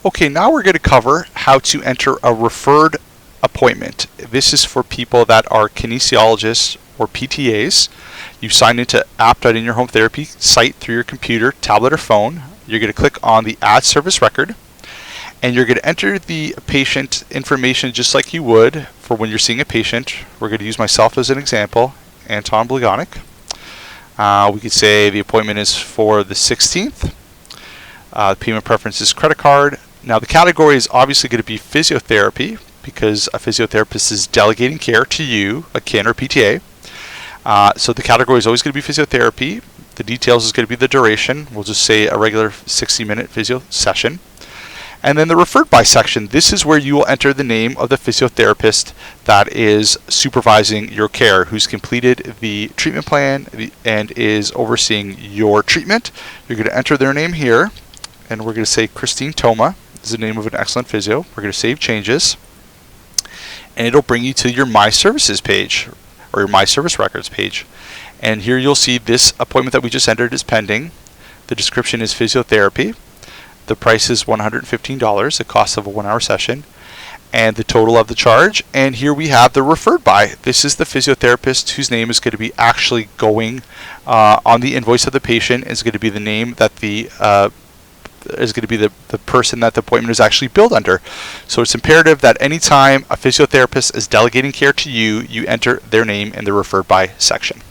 Okay, now we're going to cover how to enter a referred appointment. This is for people that are kinesiologists or PTAs. You sign into app.inyourhome therapy site through your computer, tablet, or phone. You're going to click on the Add Service Record, and you're going to enter the patient information just like you would for when you're seeing a patient. We're going to use myself as an example, Anton Blagonik. We could say the appointment is for the 16th. Payment preference is credit card. Now the category is obviously going to be physiotherapy because a physiotherapist is delegating care to you, a kin or PTA. So the category is always going to be physiotherapy. The details is going to be the duration. We'll just say a regular 60-minute physio session. And then the referred by section, this is where you will enter the name of the physiotherapist that is supervising your care, who's completed the treatment plan and is overseeing your treatment. You're going to enter their name here, and we're going to say Christine Toma is the name of an excellent physio. We're going to save changes, and it'll bring you to your My Services page, or your My Service Records page. And here you'll see this appointment that we just entered is pending. The description is physiotherapy. The price is $115, the cost of a 1-hour session, and the total of the charge. And here we have the referred by. This is the physiotherapist whose name is going to be actually going on the invoice of the patient. Is going to be the name that the person that the appointment is actually billed under. So it's imperative that anytime a physiotherapist is delegating care to you, you enter their name in the referred by section.